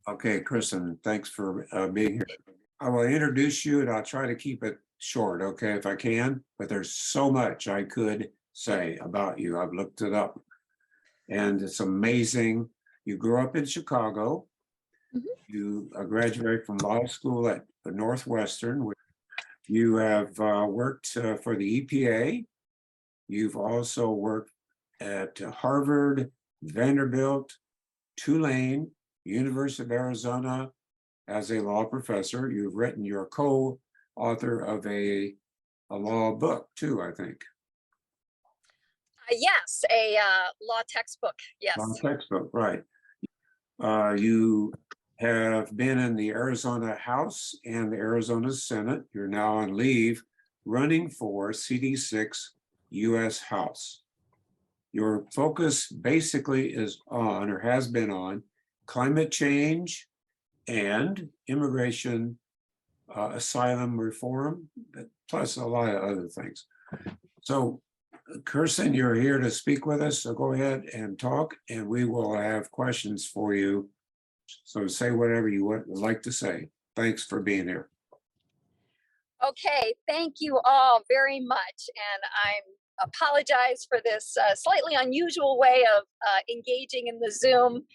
Okay, Kristen, thanks for being here. I will introduce you and I'll try to keep it short, okay, if I can, but there's so much I could say about you. I've looked it up and it's amazing. You grew up in Chicago. Mhm. You graduated from law school at the Northwestern. You have worked for the EPA. You've also worked at Harvard, Vanderbilt, Tulane, University of Arizona as a law professor. You've written, you're a co-author of a law book too, I think. Yes, a law textbook. Yes. Law textbook, right. You have been in the Arizona House and the Arizona Senate. You're now on leave running for CD6 US House. Your focus basically is on, or has been on, climate change and immigration, asylum reform, plus a lot of other things. So, Kirsten, you're here to speak with us, so go ahead and talk, and we will have questions for you. So say whatever you would like to say. Thanks for being here. Okay, thank you all very much. And I apologize for this slightly unusual way of engaging in the Zoom.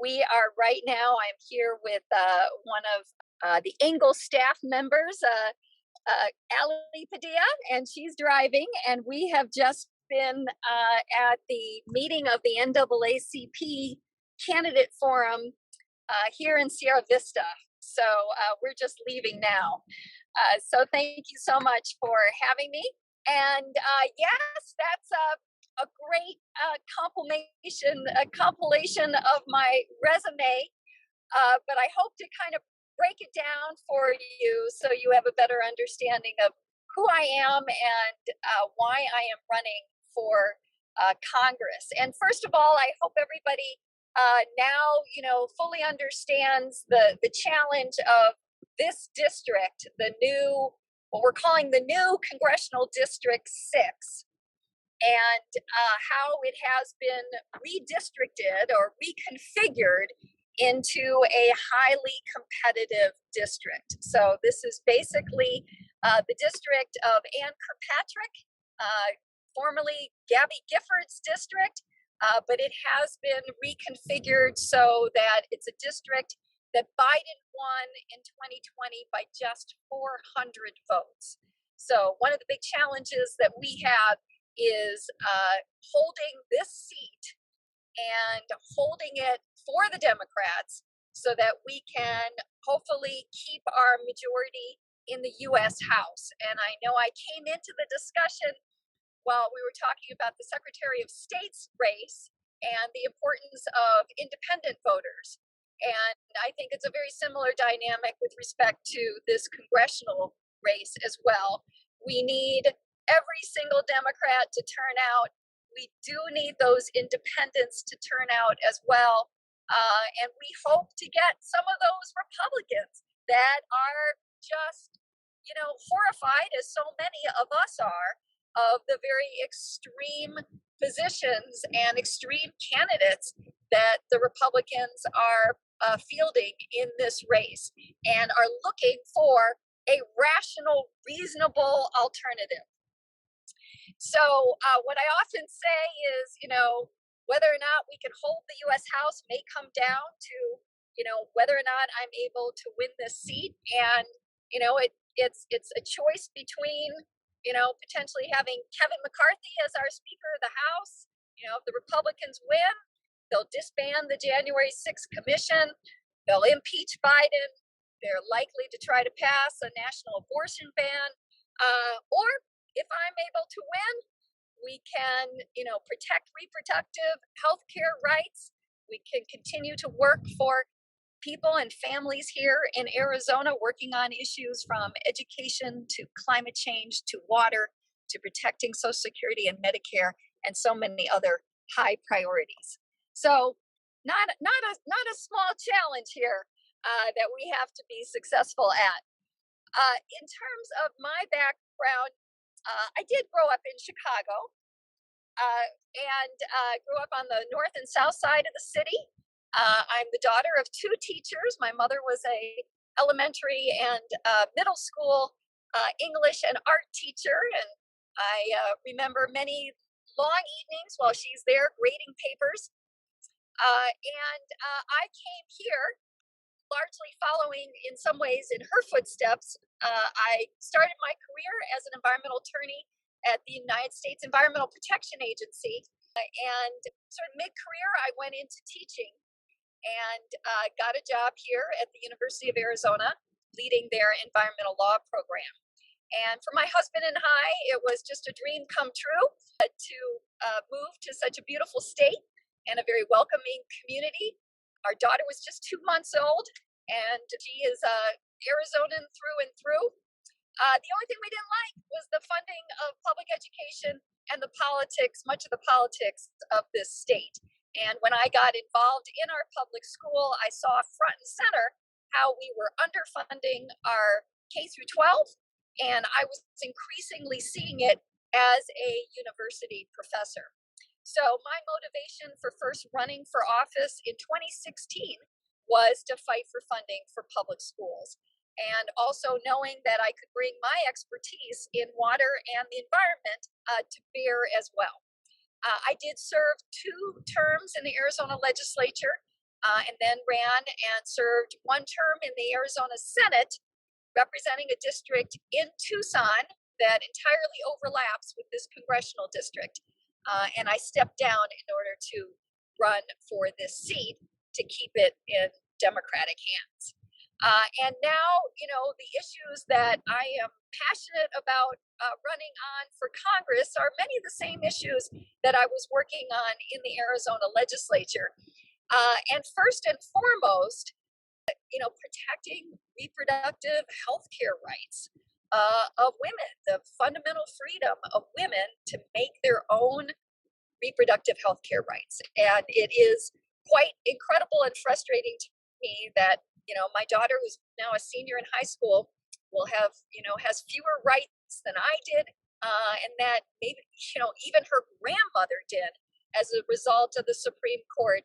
We are right now, I'm here with one of the Engel staff members, Ali Padilla, and she's driving. And we have just been at the meeting of the NAACP candidate forum here in Sierra Vista. So we're just leaving now. So thank you so much for having me. And yes, that's a great compilation of my resume. But I hope to kind of break it down for you so you have a better understanding of who I am and why I am running for Congress. And first of all, I hope everybody now, fully understands the challenge of this district, what we're calling the new Congressional District 6, and how it has been redistricted or reconfigured into a highly competitive district. So this is basically the district of Ann Kirkpatrick, formerly Gabby Gifford's district, but it has been reconfigured so that it's a district that Biden won in 2020 by just 400 votes. So one of the big challenges that we have is holding this seat and holding it for the Democrats so that we can hopefully keep our majority in the U.S. House. And I know I came into the discussion while we were talking about the Secretary of State's race and the importance of independent voters. And I think it's a very similar dynamic with respect to this congressional race as well. We need every single Democrat to turn out. We do need those independents to turn out as well. And we hope to get some of those Republicans that are just, horrified, as so many of us are, of the very extreme positions and extreme candidates that the Republicans are fielding in this race and are looking for a rational, reasonable alternative. So what I often say is, whether or not we can hold the U.S. House may come down to, whether or not I'm able to win this seat. And, it's a choice between, potentially having Kevin McCarthy as our Speaker of the House. If the Republicans win, they'll disband the January 6th commission. They'll impeach Biden. They're likely to try to pass a national abortion ban. Or if I'm able to win, we can, protect reproductive health care rights. We can continue to work for people and families here in Arizona, working on issues from education to climate change to water to protecting Social Security and Medicare and so many other high priorities. So not a small challenge here that we have to be successful at. In terms of my background, I did grow up in Chicago and grew up on the north and south side of the city. I'm the daughter of two teachers. My mother was a elementary and middle school English and art teacher, and I remember many long evenings while she's there grading papers. I came here largely following, in some ways, in her footsteps. I started my career as an environmental attorney at the United States Environmental Protection Agency. And sort of mid-career, I went into teaching and got a job here at the University of Arizona, leading their environmental law program. And for my husband and I, it was just a dream come true to move to such a beautiful state and a very welcoming community. Our daughter was just 2 months old, and she is Arizonan through and through. The only thing we didn't like was the funding of public education and the politics, much of the politics of this state. And when I got involved in our public school, I saw front and center how we were underfunding our K through 12, and I was increasingly seeing it as a university professor. So my motivation for first running for office in 2016 was to fight for funding for public schools, and also knowing that I could bring my expertise in water and the environment to bear as well. I did serve 2 terms in the Arizona legislature, and then ran and served 1 term in the Arizona Senate, representing a district in Tucson that entirely overlaps with this congressional district. And I stepped down in order to run for this seat to keep it in Democratic hands. And now, the issues that I am passionate about running on for Congress are many of the same issues that I was working on in the Arizona legislature. And first and foremost, protecting reproductive health care rights of women, the fundamental freedom of women to make their own reproductive health care rights. And it is quite incredible and frustrating to me that my daughter, who's now a senior in high school, will have has fewer rights than I did, and that maybe even her grandmother did as a result of the Supreme Court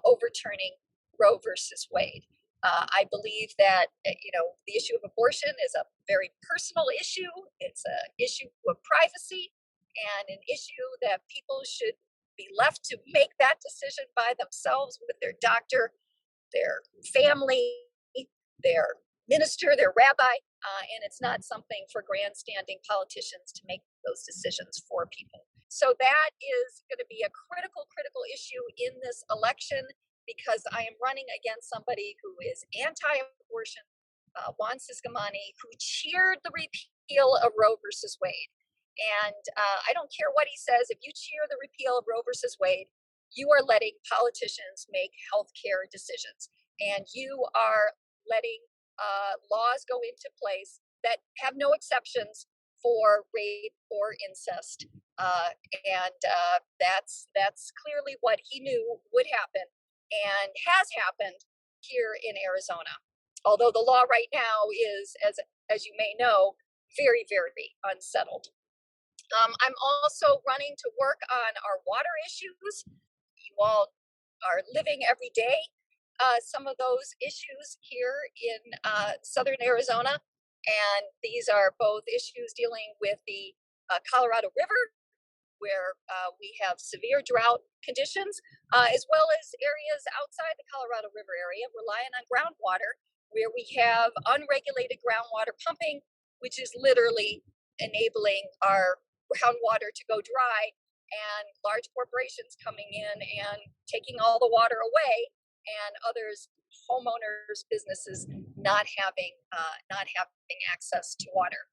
overturning Roe versus Wade. I believe that the issue of abortion is a very personal issue. It's an issue of privacy and an issue that people should be left to make that decision by themselves with their doctor, their family, their minister, their rabbi, and it's not something for grandstanding politicians to make those decisions for people. So that is going to be a critical issue in this election, because I am running against somebody who is anti-abortion, Juan Ciscomani, who cheered the repeal of Roe versus Wade. And I don't care what he says. If you cheer the repeal of Roe versus Wade, you are letting politicians make healthcare decisions, and you are letting laws go into place that have no exceptions for rape or incest. That's clearly what he knew would happen and has happened here in Arizona. Although the law right now is, as you may know, very, very unsettled. I'm also running to work on our water issues. You all are living every day some of those issues here in southern Arizona. And these are both issues dealing with the Colorado River, where we have severe drought conditions, as well as areas outside the Colorado River area relying on groundwater, where we have unregulated groundwater pumping, which is literally enabling our groundwater to go dry, and large corporations coming in and taking all the water away, and others, homeowners, businesses not having access to water.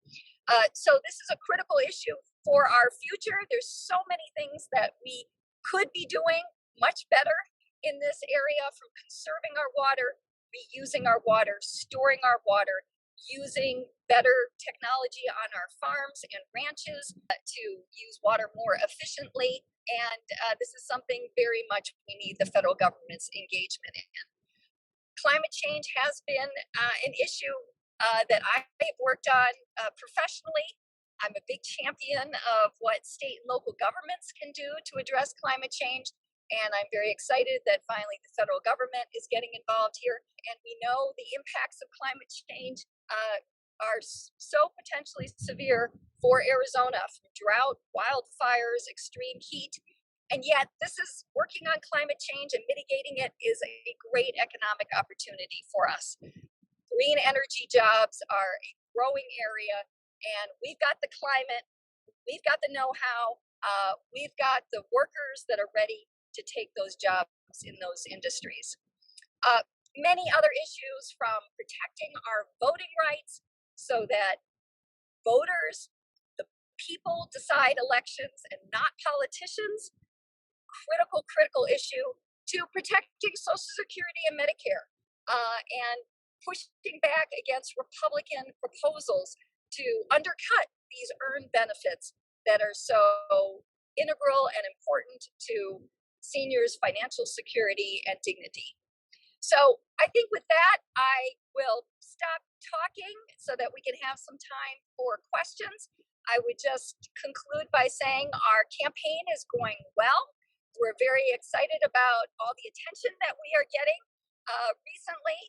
So this is a critical issue for our future. There's so many things that we could be doing much better in this area, from conserving our water, reusing our water, storing our water, using better technology on our farms and ranches to use water more efficiently. And this is something very much we need the federal government's engagement in. Climate change has been an issue that I've worked on professionally. I'm a big champion of what state and local governments can do to address climate change. And I'm very excited that finally the federal government is getting involved here. And we know the impacts of climate change are so potentially severe for Arizona, from drought, wildfires, extreme heat. And yet, this is working on climate change and mitigating it is a great economic opportunity for us. Green energy jobs are a growing area, and we've got the climate, we've got the know-how, we've got the workers that are ready to take those jobs in those industries. Many other issues, from protecting our voting rights so that voters, the people, decide elections and not politicians. Critical issue, to protecting Social Security and Medicare, and pushing back against Republican proposals to undercut these earned benefits that are so integral and important to seniors' financial security and dignity. So I think with that, I will stop talking so that we can have some time for questions. I would just conclude by saying our campaign is going well. We're very excited about all the attention that we are getting recently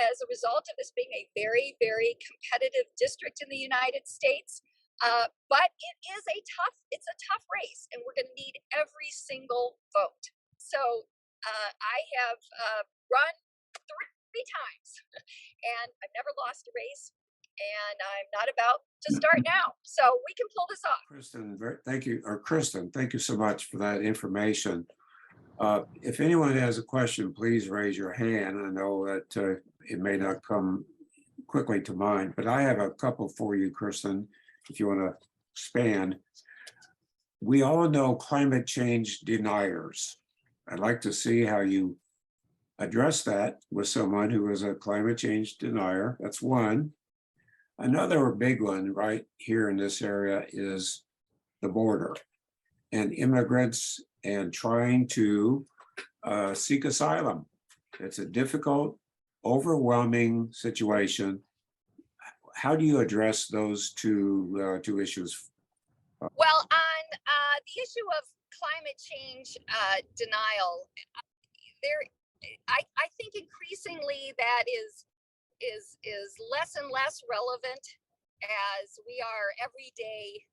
as a result of this being a very, very competitive district in the United States. But it's a tough race, and we're going to need every single vote. So I have run three times, and I've never lost a race, and I'm not about to start now. So we can pull this off. Kirsten, thank you so much for that information. If anyone has a question, please raise your hand. I know that it may not come quickly to mind, but I have a couple for you, Kirsten, if you want to expand. We all know climate change deniers. I'd like to see how you address that with someone who is a climate change denier. That's one. Another big one right here in this area is the border and immigrants and trying to seek asylum. It's a difficult, overwhelming situation. How do you address those two issues? Well, on the issue of climate change denial, I think increasingly that is less and less relevant as we are every day,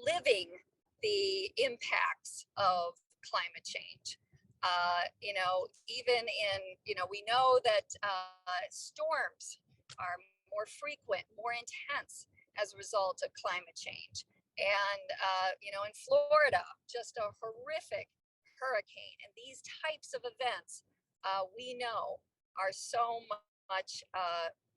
living the impacts of climate change. Even in, we know that storms are more frequent, more intense as a result of climate change. And, in Florida, just a horrific hurricane. And these types of events, we know, are so much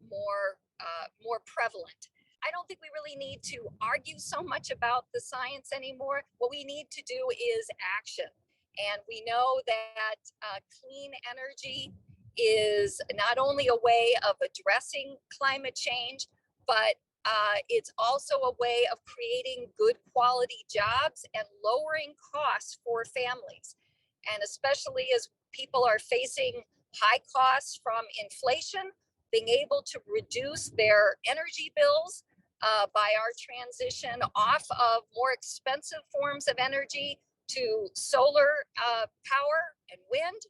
more prevalent. I don't think we really need to argue so much about the science anymore. What we need to do is action. And we know that clean energy is not only a way of addressing climate change, but it's also a way of creating good quality jobs and lowering costs for families. And especially as people are facing high costs from inflation, being able to reduce their energy bills by our transition off of more expensive forms of energy to solar power and wind,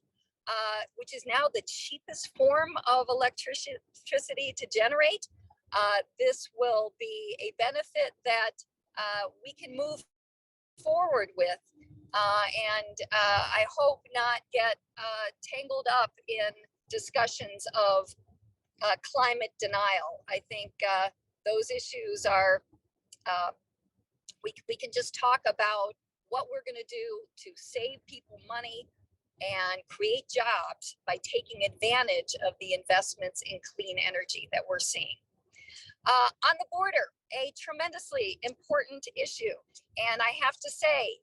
which is now the cheapest form of electricity to generate. This will be a benefit that we can move forward with, and I hope not get tangled up in discussions of climate denial. I think those issues are, we can just talk about what we're going to do to save people money and create jobs by taking advantage of the investments in clean energy that we're seeing. On the border, a tremendously important issue. And I have to say,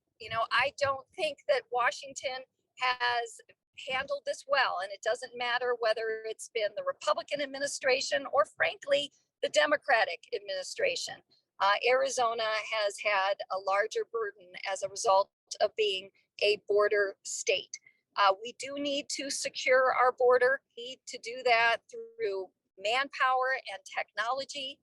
I don't think that Washington has handled this well. And it doesn't matter whether it's been the Republican administration or, frankly, the Democratic administration. Arizona has had a larger burden as a result of being a border state. We do need to secure our border. We need to do that through manpower and technology,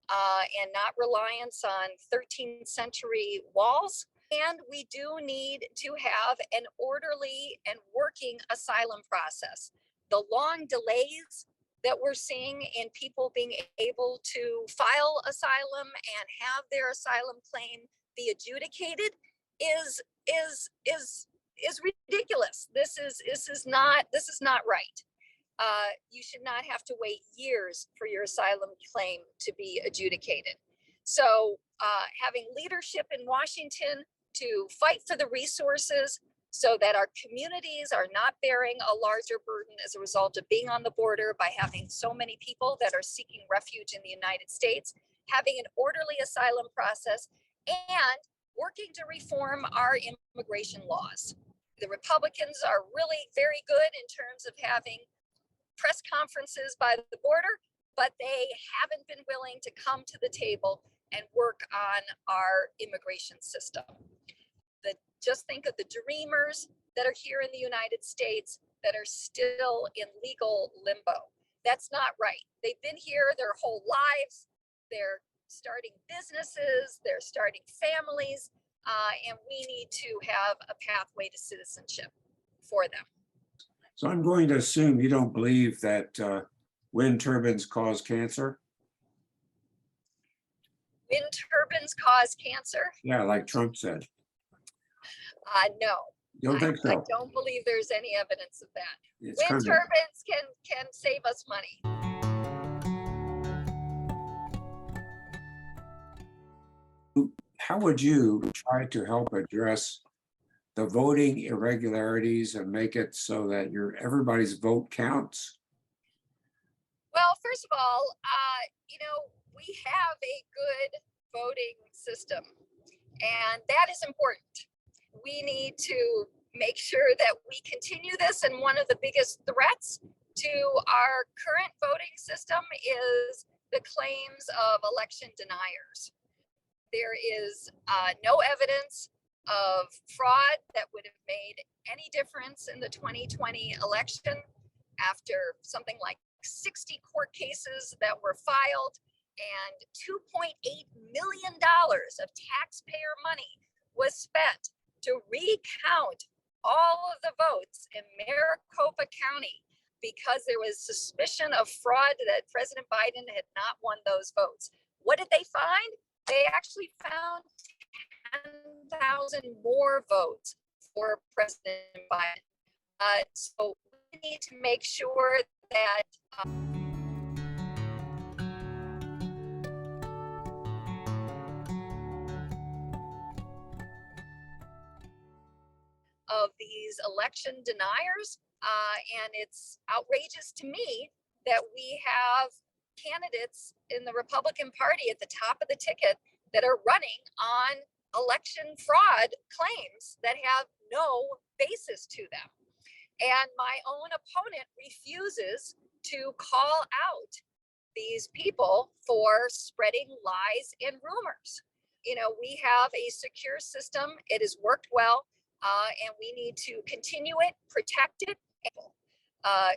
and not reliance on 13th century walls. And we do need to have an orderly and working asylum process. The long delays that we're seeing in people being able to file asylum and have their asylum claim be adjudicated is ridiculous. This is not right. You should not have to wait years for your asylum claim to be adjudicated. So having leadership in Washington to fight for the resources so that our communities are not bearing a larger burden as a result of being on the border by having so many people that are seeking refuge in the United States, having an orderly asylum process, and working to reform our immigration laws. The Republicans are really very good in terms of having press conferences by the border, but they haven't been willing to come to the table and work on our immigration system. Just think of the dreamers that are here in the United States that are still in legal limbo. That's not right. They've been here their whole lives. They're starting businesses, they're starting families, and we need to have a pathway to citizenship for them. So I'm going to assume you don't believe that wind turbines cause cancer? Wind turbines cause cancer? Yeah, like Trump said. No. You don't think so? I don't believe there's any evidence of that. It's Wind kind turbines can save us money. How would you try to help address the voting irregularities and make it so that everybody's vote counts? Well, first of all, we have a good voting system, and that is important. We need to make sure that we continue this, and one of the biggest threats to our current voting system is the claims of election deniers. There is no evidence of fraud that would have made any difference in the 2020 election after something like 60 court cases that were filed and $2.8 million of taxpayer money was spent to recount all of the votes in Maricopa County because there was suspicion of fraud that President Biden had not won those votes. What did they find? They actually found 10,000 more votes for President Biden. So we need to make sure that of these election deniers. And it's outrageous to me that we have candidates in the Republican Party at the top of the ticket that are running on election fraud claims that have no basis to them. And my own opponent refuses to call out these people for spreading lies and rumors. We have a secure system. It has worked well, and we need to continue it, protect it.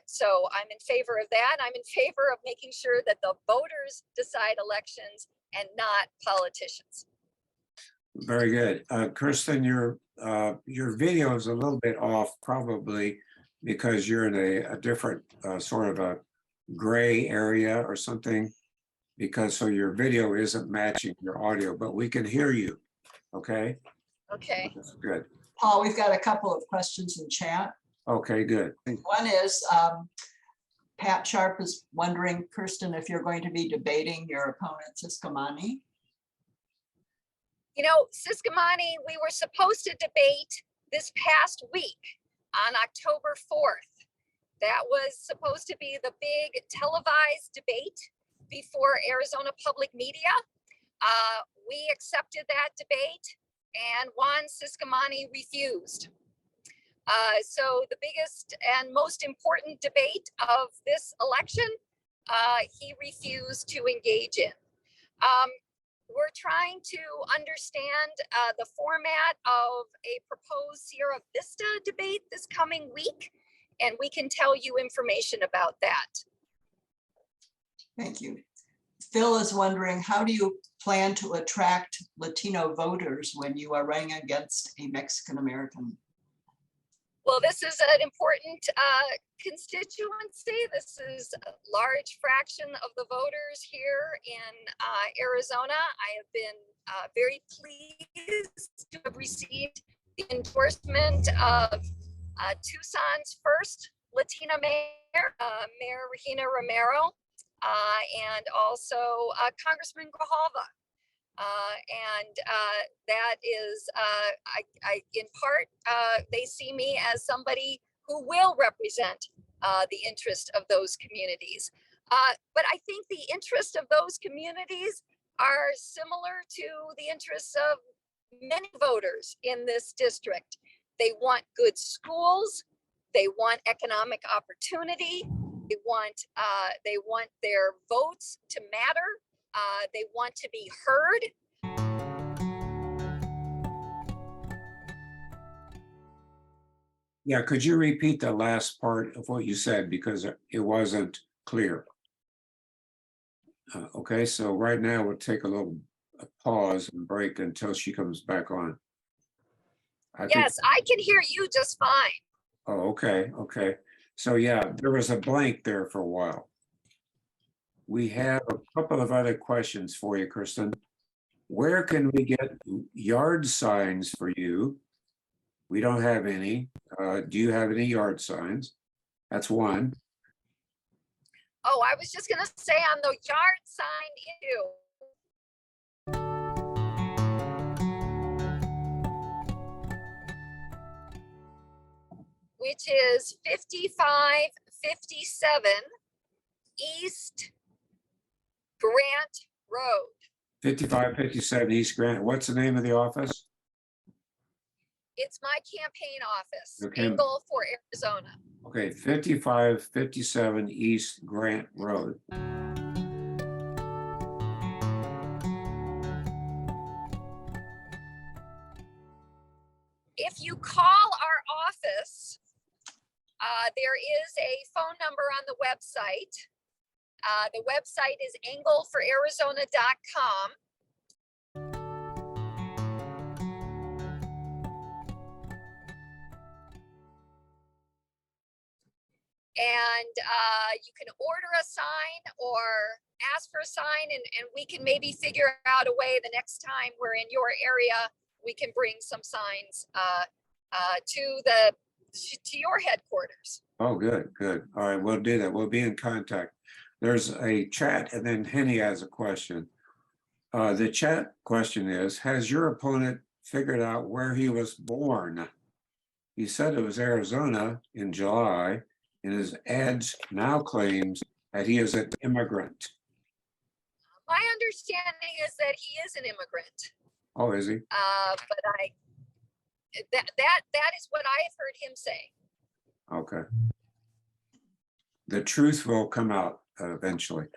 So I'm in favor of that. I'm in favor of making sure that the voters decide elections and not politicians. Very good. Kirsten, your video is a little bit off, probably because you're in a different sort of a gray area or something, so your video isn't matching your audio, but we can hear you. Okay? Okay. That's good. Paul, we've got a couple of questions in chat. Okay, good. One is Pat Sharp is wondering, Kirsten, if you're going to be debating your opponent, Ciscomani. Ciscomani, we were supposed to debate this past week on October 4th. That was supposed to be the big televised debate before Arizona Public Media. We accepted that debate, and Juan Ciscomani refused. So the biggest and most important debate of this election, he refused to engage in. We're trying to understand the format of a proposed Sierra Vista debate this coming week, and we can tell you information about that. Thank you. Phil is wondering, how do you plan to attract Latino voters when you are running against a Mexican American? Well, this is an important constituency. This is a large fraction of the voters here in Arizona. I have been very pleased to have received the endorsement of Tucson's first Latina mayor, Mayor Regina Romero, and also Congressman Grijalva. And that is, in part, they see me as somebody who will represent the interest of those communities. But I think the interest of those communities are similar to the interests of many voters in this district. They want good schools. They want economic opportunity. They want their votes to matter. They want to be heard. Yeah, could you repeat the last part of what you said because it wasn't clear? Okay, so right now we'll take a little pause and break until she comes back on. Yes, I can hear you just fine. Oh, okay, okay. So yeah, there was a blank there for a while. We have a couple of other questions for you, Kirsten. Where can we get yard signs for you? We don't have any. Do you have any yard signs? That's one. Oh, I was just going to say on the yard sign issue. Which is 5557 East Grant Road. 5557 East Grant. What's the name of the office? It's my campaign office, Okay. Engel for Arizona. Okay, 5557 East Grant Road. If you call our office, there is a phone number on the website. The website is engelforarizona.com. And you can order a sign or ask for a sign, and we can maybe figure out a way the next time we're in your area, we can bring some signs to your headquarters. Oh, good, good. All right, we'll do that. We'll be in contact. There's a chat, and then Henny has a question. The chat question is, has your opponent figured out where he was born? He said it was Arizona in July, and his ads now claims that he is an immigrant. My understanding is that he is an immigrant. Oh, is he? But that is what I have heard him say. Okay. The truth will come out eventually.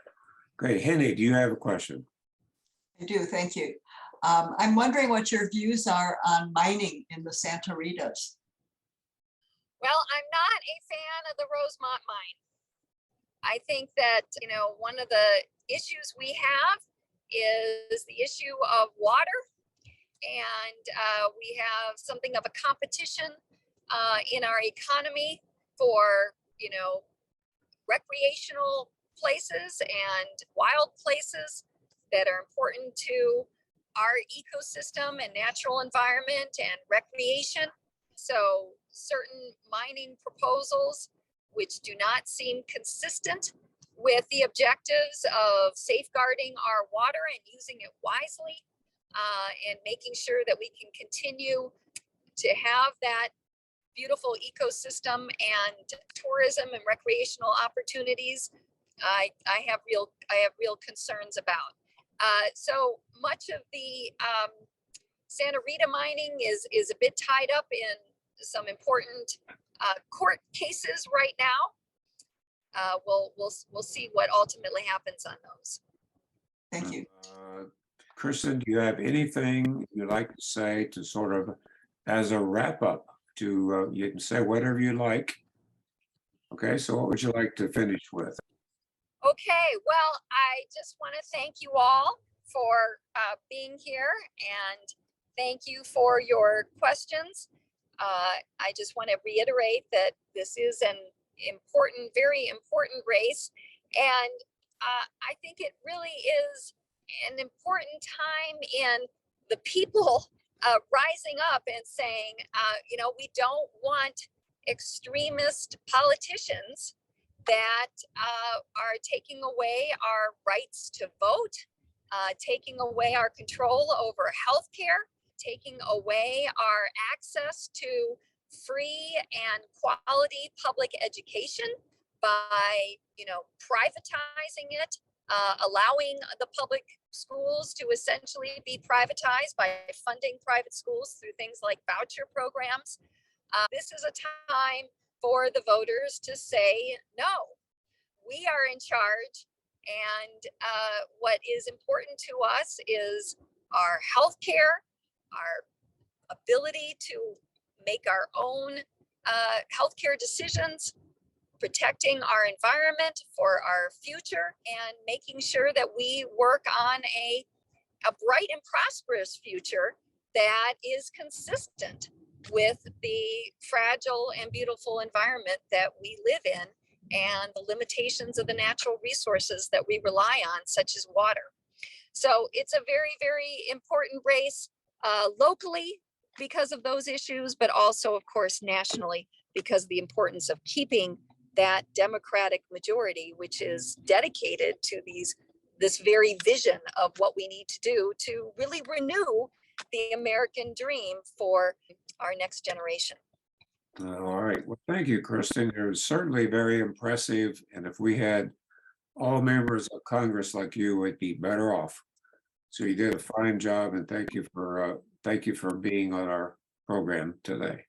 Great. Henny, do you have a question? I do, thank you. I'm wondering what your views are on mining in the Santa Ritas. Well, I'm not a fan of the Rosemont mine. I think that, one of the issues we have is the issue of water. And we have something of a competition in our economy for, recreational places and wild places that are important to our ecosystem and natural environment and recreation. So certain mining proposals, which do not seem consistent with the objectives of safeguarding our water and using it wisely, and making sure that we can continue to have that beautiful ecosystem and tourism and recreational opportunities, I have real concerns about. So much of the Santa Rita mining is a bit tied up in some important court cases right now. We'll see what ultimately happens on those. Thank you. Kirsten, do you have anything you'd like to say to sort of as a wrap up? You can say whatever you like. Okay, so what would you like to finish with? Okay, well, I just want to thank you all for being here and thank you for your questions. I just want to reiterate that this is an important, very important race. And I think it really is an important time in the people rising up and saying, we don't want extremist politicians that are taking away our rights to vote, taking away our control over healthcare, taking away our access to free and quality public education by, privatizing it, allowing the public schools to essentially be privatized by funding private schools through things like voucher programs. This is a time for the voters to say, no, we are in charge. And what is important to us is our health care, our ability to make our own healthcare decisions, protecting our environment for our future, and making sure that we work on a bright and prosperous future that is consistent with the fragile and beautiful environment that we live in and the limitations of the natural resources that we rely on, such as water. So it's a very, very important race locally because of those issues, but also, of course, nationally because of the importance of keeping that Democratic majority, which is dedicated to this very vision of what we need to do to really renew the American dream for our next generation. All right. Well, thank you, Kirsten. It was certainly very impressive. And if we had all members of Congress like you, we'd be better off. So you did a fine job, and thank you for being on our program today.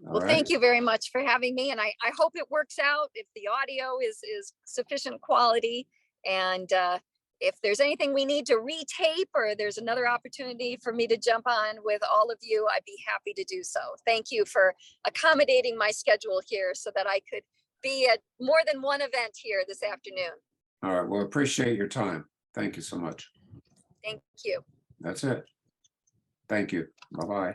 Well, thank you very much for having me, and I hope it works out if the audio is sufficient quality, and if there's anything we need to retape or there's another opportunity for me to jump on with all of you, I'd be happy to do so. Thank you for accommodating my schedule here so that I could be at more than one event here this afternoon. All right. Well, appreciate your time. Thank you so much. Thank you. That's it. Thank you. Bye-bye.